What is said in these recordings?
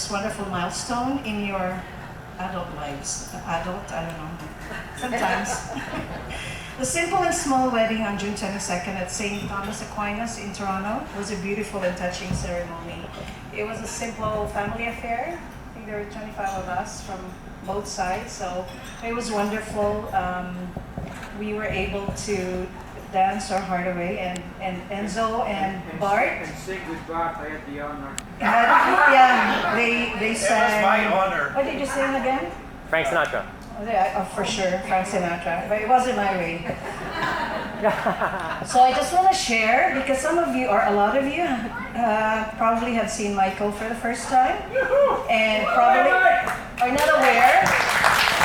this wonderful milestone in your adult lives. Adult, I don't know. Sometimes. The simple and small wedding on June 22nd at St. Thomas Aquinas in Toronto was a beautiful and touching ceremony. It was a simple family affair. I think there were 25 of us from both sides, so it was wonderful. We were able to dance our heart away, and Enzo and Bart. And sing with Bart, I had the honor. Yeah, they sang. It was my honor. What did you sing again? Frank Sinatra. Oh, for sure, Frank Sinatra, but it wasn't my way. So I just want to share, because some of you, or a lot of you, probably have seen Michael for the first time, and probably are not aware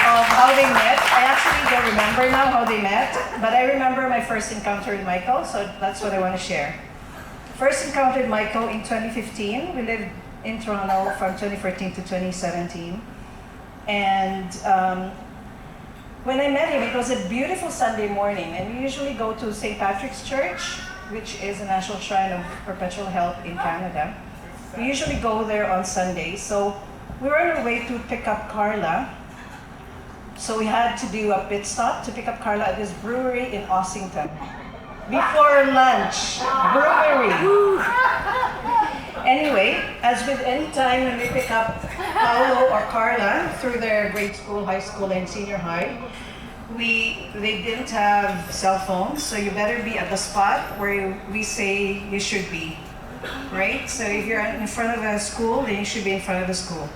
of how they met. I actually don't remember now how they met, but I remember my first encounter with Michael, so that's what I want to share. First encountered Michael in 2015. We lived in Toronto from 2014 to 2017. And when I met him, it was a beautiful Sunday morning, and we usually go to St. Patrick's Church, which is a national shrine of perpetual help in Canada. We usually go there on Sundays. So we were on our way to pick up Carla. So we had to do a pit stop to pick up Carla at this brewery in Ossington. Before lunch, brewery. Anyway, as with any time when we pick up Paolo or Carla through their grade school, high school, and senior high, they didn't have cell phones, so you better be at the spot where we say you should be, right? So if you're in front of a school, then you should be in front of the school.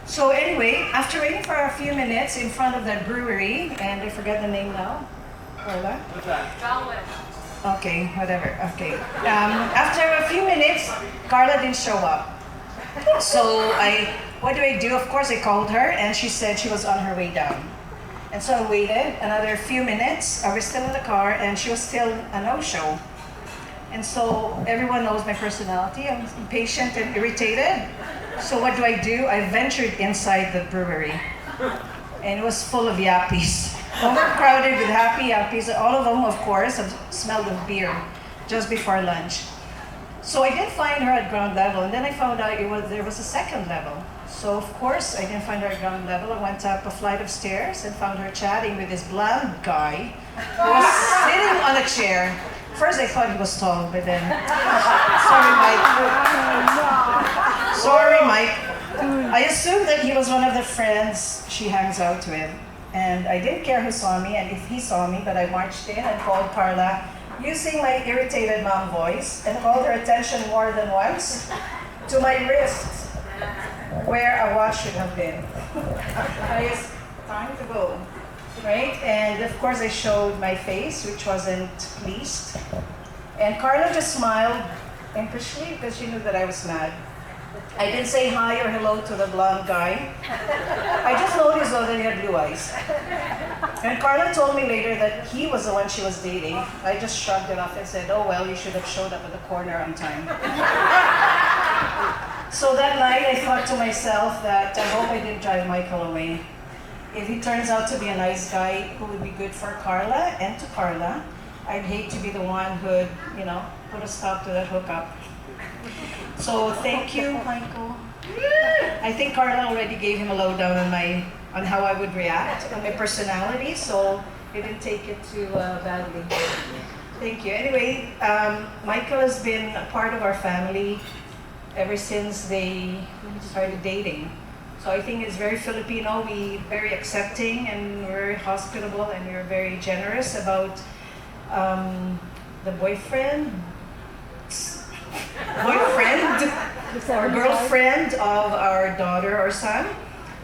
So anyway, after waiting for a few minutes in front of that brewery, and I forget the name now, Carla? What's that? Okay, whatever. Okay. After a few minutes, Carla didn't show up. So what do? Of course, I called her, and she said she was on her way down. And so I waited another few minutes. I was still in the car, and she was still a no-show. And so everyone knows my personality. I'm impatient and irritated. So what do? I ventured inside the brewery, and it was full of yappies. Overcrowded with happy yappies. All of them, of course, have smelled of beer just before lunch. So I didn't find her at ground level, and then I found out there was a second level. So of course, I didn't find her at ground level. I went up a flight of stairs and found her chatting with this blonde guy who was sitting on a chair. First I thought he was tall, but then, sorry Mike. I assumed that he was one of the friends she hangs out with. And I didn't care who saw me, and if he saw me, but I marched in and called Carla using my irritated mom voice and called her attention more than once to my wrist, where a watch should have been. It's time to go, right? And of course I showed my face, which wasn't pleased. And Carla just smiled impishly because she knew that I was mad. I didn't say hi or hello to the blonde guy. I just noticed though that he had blue eyes. And Carla told me later that he was the one she was dating. I just shrugged it off and said, oh well, you should have showed up at the corner on time. So that night I thought to myself that I hope I didn't drive Michael away. If he turns out to be a nice guy who would be good for Carla and to Carla, I'd hate to be the one who'd, put a stop to that hookup. So thank you, Michael. I think Carla already gave him a lowdown on how I would react, on my personality, so he didn't take it too badly. Thank you. Anyway, Michael has been a part of our family ever since they started dating. So I think it's very Filipino. We're very accepting and we're hospitable and we're very generous about the boyfriend or girlfriend of our daughter or son,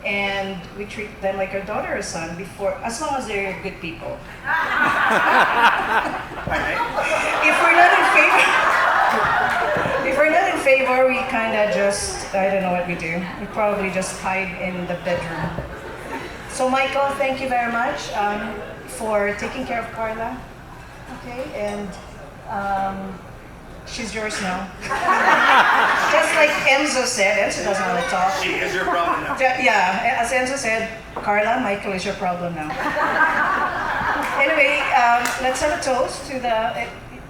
and we treat them like our daughter or son as long as they're good people. If we're not in favor, we kind of just, I don't know what we do. We probably just hide in the bedroom. So Michael, thank you very much for taking care of Carla. Okay, and she's yours now. Just like Enzo said, Enzo doesn't want to talk. She is your problem now. Yeah, as Enzo said, Carla, Michael is your problem now. Anyway, let's have a toast to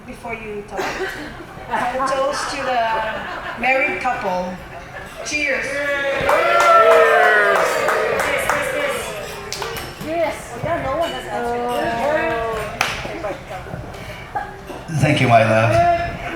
before you talk, have a toast to the married couple Cheers. Yes. Yeah, no one has answered. Thank you, my love.